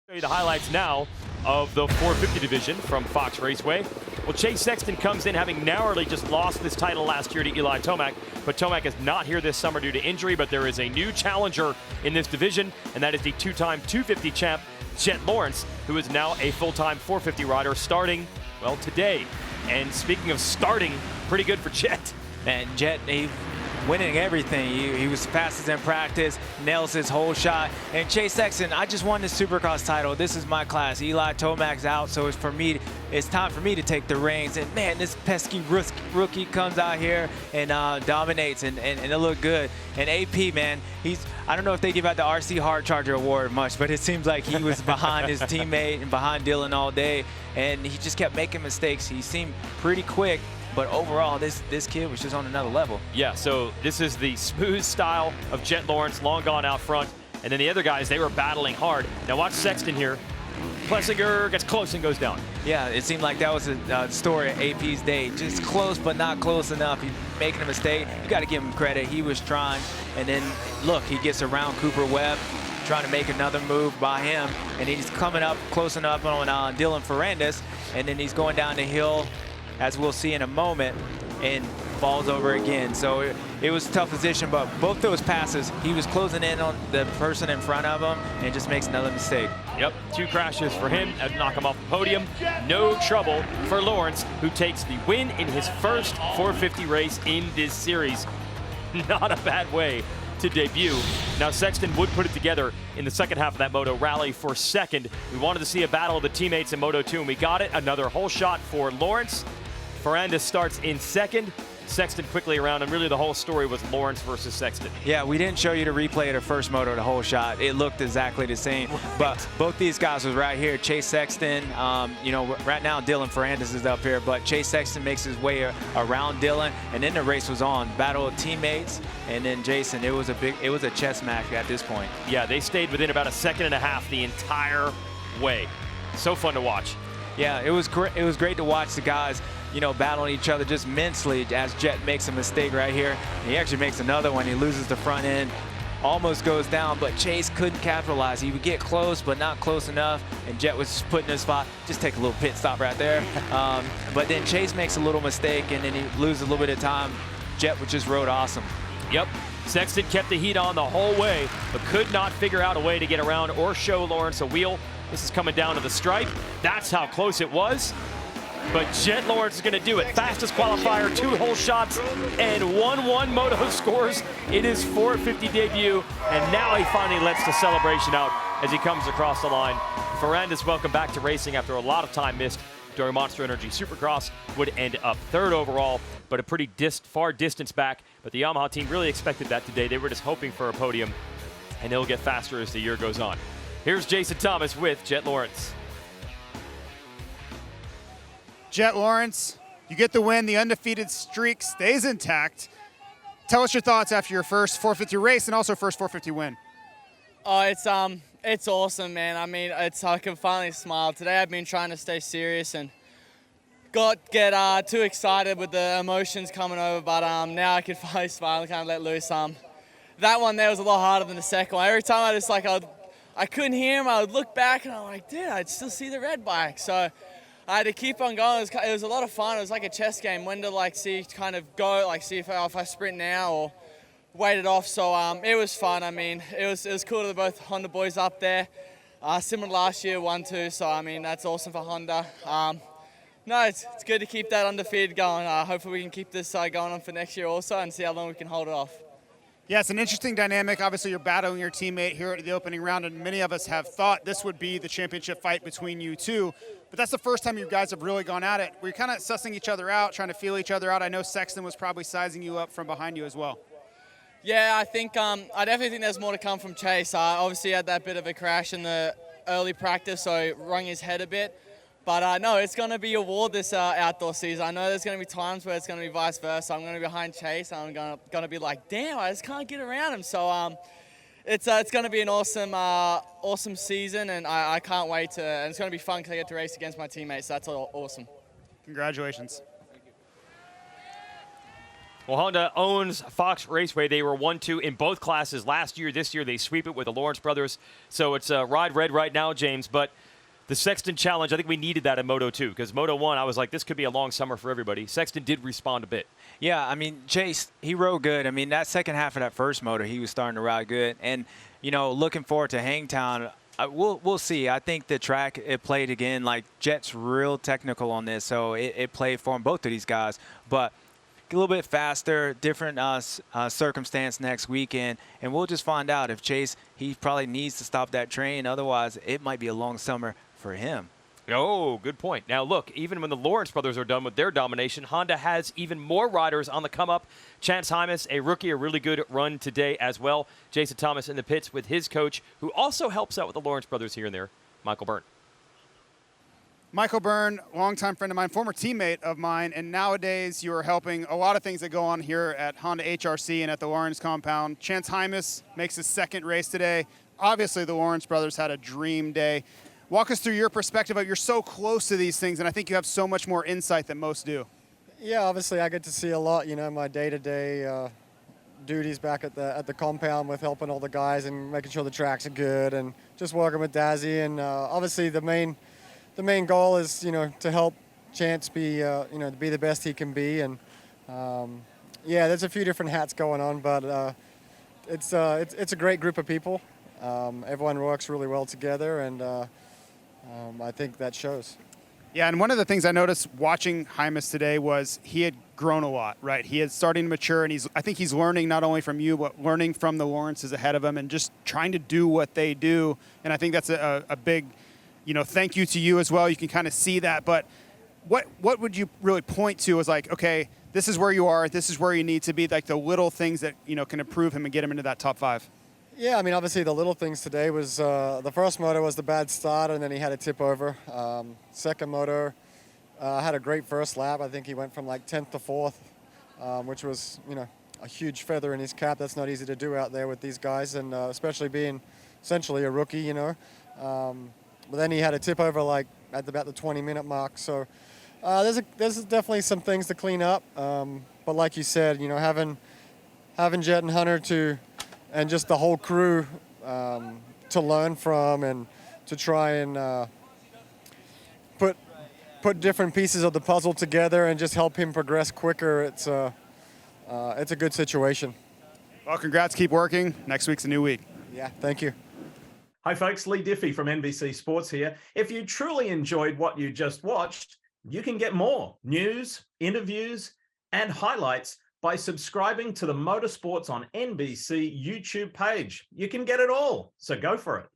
Show you the highlights now of the 450 division from Fox Raceway. Well, Chase Sexton comes in having narrowly just lost this title last year to Eli Tomac, but Tomac is not here this summer due to injury, but there is a new challenger in this division, and that is the two-time 250 champ, Jett Lawrence, who is now a full-time 450 rider starting, well, today. And speaking of starting, pretty good for Jett. And Jett, winning everything. He was fastest in practice, nails his whole shot. And Chase Sexton, I just won the Supercross title. This is my class. Eli Tomac's out, so it's time for me to take the reins. And man, this pesky rookie comes out here and dominates, and it looked good. And AP, man, I don't know if they give out the RC Hard Charger Award much, but it seems like he was behind his teammate and behind Dylan all day, and he just kept making mistakes. He seemed pretty quick. But overall, this kid was just on another level. Yeah, so this is the smooth style of Jett Lawrence, long gone out front. And then the other guys, they were battling hard. Now watch Sexton here. Plessinger gets close and goes down. Yeah, it seemed like that was a story of AP's day. Just close, but not close enough. He's making a mistake. You got to give him credit. He was trying. And then, look, he gets around Cooper Webb, trying to make another move by him. And he's coming up close enough on Dylan Ferrandis. And then he's going down the hill, as we'll see in a moment, and falls over again. So it was a tough position, but both those passes, he was closing in on the person in front of him and just makes another mistake. Yep, 2 crashes for him that knock him off the podium. No trouble for Lawrence, who takes the win in his first 450 race in this series. Not a bad way to debut. Now Sexton would put it together in the second half of that Moto rally for second. We wanted to see a battle of the teammates in Moto 2, and we got it. Another whole shot for Lawrence. Ferrandis starts in second. Sexton quickly around, and really the whole story was Lawrence versus Sexton. Yeah, we didn't show you the replay of the first moto, the whole shot. It looked exactly the same. Right. But both these guys was right here. Chase Sexton, you know, right now Dylan Ferrandis is up here, but Chase Sexton makes his way around Dylan, and then the race was on. Battle of teammates, and then Jason, it was a chess match at this point. Yeah, they stayed within about a second and a half the entire way. So fun to watch. Yeah, it was great to watch the guys, you know, battling each other just mentally as Jett makes a mistake right here. He actually makes another one. He loses the front end, almost goes down, but Chase couldn't capitalize. He would get close, but not close enough, and Jett was just put in his spot. Just take a little pit stop right there. But then Chase makes a little mistake, and then he loses a little bit of time. Jett just rode awesome. Yep. Sexton kept the heat on the whole way, but could not figure out a way to get around or show Lawrence a wheel. This is coming down to the stripe. That's how close it was. But Jett Lawrence is going to do it. Fastest qualifier, 2 whole shots, and 1-1 moto scores in his 450 debut. And now he finally lets the celebration out as he comes across the line. Ferrandis, welcome back to racing after a lot of time missed during Monster Energy Supercross, would end up 3rd overall, but a pretty far distance back. But the Yamaha team really expected that today. They were just hoping for a podium, and they'll get faster as the year goes on. Here's Jason Thomas with Jett Lawrence. Jett Lawrence, you get the win. The undefeated streak stays intact. Tell us your thoughts after your first 450 race and also first 450 win. Oh, it's awesome, man. I mean, I can finally smile. Today I've been trying to stay serious and get too excited with the emotions coming over, but now I can finally smile and kind of let loose. That one there was a lot harder than the second one. Every time I couldn't hear him, I would look back and I'm like, dude, I'd still see the red bike. So I had to keep on going. It was a lot of fun. It was like a chess game. When to see kind of go, see if I sprint now or wait it off. So it was fun. I mean, it was cool to both Honda boys up there. Similar to last year, 1-2. So I mean, that's awesome for Honda. No, it's good to keep that undefeated going. Hopefully we can keep this going on for next year also and see how long we can hold it off. Yeah, it's an interesting dynamic. Obviously, you're battling your teammate here at the opening round, and many of us have thought this would be the championship fight between you two. But that's the first time you guys have really gone at it. We're kind of sussing each other out, trying to feel each other out. I know Sexton was probably sizing you up from behind you as well. Yeah, I think I definitely think there's more to come from Chase. Obviously, he had that bit of a crash in the early practice, so it wrung his head a bit. But no, it's going to be a war this outdoor season. I know there's going to be times where it's going to be vice versa. I'm going to be behind Chase. I'm going to be like, damn, I just can't get around him. So it's going to be an awesome season, and I can't wait to. And it's going to be fun because I get to race against my teammates. So that's all awesome. Congratulations. Well, Honda owns Fox Raceway. They were 1-2 in both classes last year. This year, they sweep it with the Lawrence brothers. So it's ride red right now, James. But the Sexton Challenge, I think we needed that in Moto 2, because Moto 1, I was like, this could be a long summer for everybody. Sexton did respond a bit. Yeah, I mean, Chase, he rode good. I mean, that second half of that first moto, he was starting to ride good. And, you know, looking forward to Hangtown, we'll see. I think the track, it played again. Like, Jett's real technical on this, so it played for him, both of these guys. But a little bit faster, different circumstance next weekend, and we'll just find out if Chase, he probably needs to stop that train. Otherwise, it might be a long summer for him. Oh, good point. Now, look, even when the Lawrence brothers are done with their domination, Honda has even more riders on the come-up. Chance Hymas, a rookie, a really good run today as well. Jason Thomas in the pits with his coach, who also helps out with the Lawrence brothers here and there, Michael Byrne. Michael Byrne, longtime friend of mine, former teammate of mine, and nowadays you are helping a lot of things that go on here at Honda HRC and at the Lawrence compound. Chance Hymas makes his second race today. Obviously, the Lawrence brothers had a dream day. Walk us through your perspective of you're so close to these things, and I think you have so much more insight than most do. Yeah, obviously I get to see a lot, you know, my day-to-day duties back at the compound with helping all the guys and making sure the tracks are good and just working with Dazzy. And obviously the main goal is, you know, to help Chance be, you know, to be the best he can be. And yeah, there's a few different hats going on, but it's a great group of people. Everyone works really well together, and I think that shows. Yeah, and one of the things I noticed watching Hymas today was he had grown a lot, right? He is starting to mature, and I think he's learning not only from you, but learning from the Lawrences ahead of him and just trying to do what they do. And I think that's a big, you know, thank you to you as well. You can kind of see that. But what would you really point to as like, okay, this is where you are, this is where you need to be, like the little things that, you know, can improve him and get him into that top 5? Yeah, I mean, obviously the little things today was the first moto was the bad start, and then he had a tip over. Second moto had a great first lap. I think he went from like 10th to 4th, which was, you know, a huge feather in his cap. That's not easy to do out there with these guys, and especially being essentially a rookie, you know. But then he had a tip over like at about the 20-minute mark. So there's definitely some things to clean up. But like you said, you know, having Jett and Hunter and just the whole crew to learn from and to try and put different pieces of the puzzle together and just help him progress quicker. It's a good situation. Well, congrats. Keep working. Next week's a new week. Yeah, thank you. Hi folks, Lee Diffie from NBC Sports here. If you truly enjoyed what you just watched, you can get more news, interviews, and highlights by subscribing to the Motorsports on NBC YouTube page. You can get it all, so go for it.